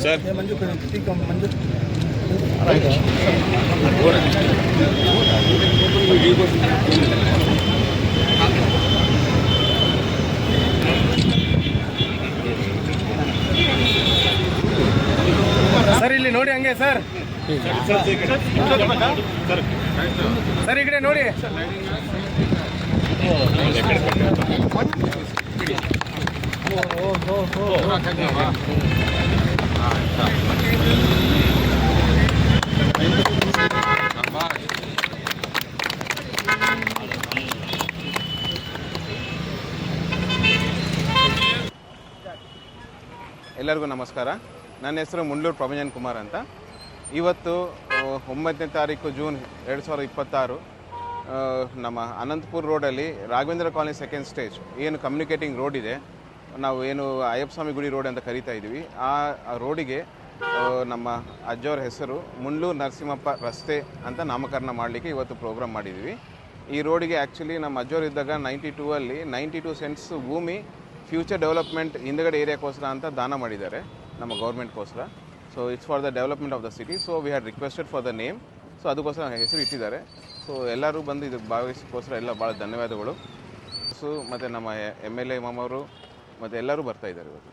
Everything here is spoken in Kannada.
ಸರ್ ಸರ್ ಇಲ್ಲಿ ನೋಡಿ ಹಂಗೆ ಸರ್ ಸರ್ ಈ ಕಡೆ ನೋಡಿ. ಎಲ್ಲರಿಗೂ ನಮಸ್ಕಾರ. ನನ್ನ ಹೆಸರು ಮುಂಡ್ಲೂರು ಪ್ರಭಂಜನ್ ಕುಮಾರ್ ಅಂತ. ಇವತ್ತು 9ನೇ ತಾರೀಕು ಜೂನ್ 2026 ನಮ್ಮ ಅನಂತಪುರ ರೋಡಲ್ಲಿ ರಾಘವೇಂದ್ರ ಕಾಲನಿ ಸೆಕೆಂಡ್ ಸ್ಟೇಜ್ ಏನು ಕಮ್ಯುನಿಕೇಟಿಂಗ್ ರೋಡ್ ಇದೆ, ನಾವು ಏನು ಅಯ್ಯಪ್ಪ ಸ್ವಾಮಿ ಗುಡಿ ರೋಡ್ ಅಂತ ಕರಿತಾ ಇದ್ದೀವಿ, ಆ ರೋಡಿಗೆ ನಮ್ಮ ಅಜ್ಜವ್ರ ಹೆಸರು ಮುಂಡ್ಲೂರು ನರಸಿಂಹಪ್ಪ ರಸ್ತೆ ಅಂತ ನಾಮಕರಣ ಮಾಡಲಿಕ್ಕೆ ಇವತ್ತು ಪ್ರೋಗ್ರಾಮ್ ಮಾಡಿದ್ದೀವಿ. ಈ ರೋಡಿಗೆ ಆ್ಯಕ್ಚುಲಿ ನಮ್ಮ ಅಜ್ಜವ್ರು ಇದ್ದಾಗ 92 92 ಸೆಂಟ್ಸ್ ಭೂಮಿ ಫ್ಯೂಚರ್ ಡೆವಲಪ್ಮೆಂಟ್ ಹಿಂದಗಡೆ ಏರಿಯಾಕ್ಕೋಸ್ಕರ ಅಂತ ದಾನ ಮಾಡಿದ್ದಾರೆ ನಮ್ಮ ಗೌರ್ಮೆಂಟ್ಗೋಸ್ಕರ. So it's for the development of the city. So we had requested for the name. So ಅದಕ್ಕೋಸ್ಕರ ಹೆಸರು ಇಟ್ಟಿದ್ದಾರೆ. ಸೊ ಎಲ್ಲರೂ ಬಂದು ಇದಕ್ಕೆ ಭಾಗವಹಿಸೋಕ್ಕೋಸ್ಕರ ಎಲ್ಲ ಭಾಳ ಧನ್ಯವಾದಗಳು. ಸೊ ಮತ್ತು ನಮ್ಮ MLA ಮಾಮವರು ಮತ್ತು ಎಲ್ಲರೂ ಬರ್ತಾಯಿದ್ದಾರೆ ಇವತ್ತು.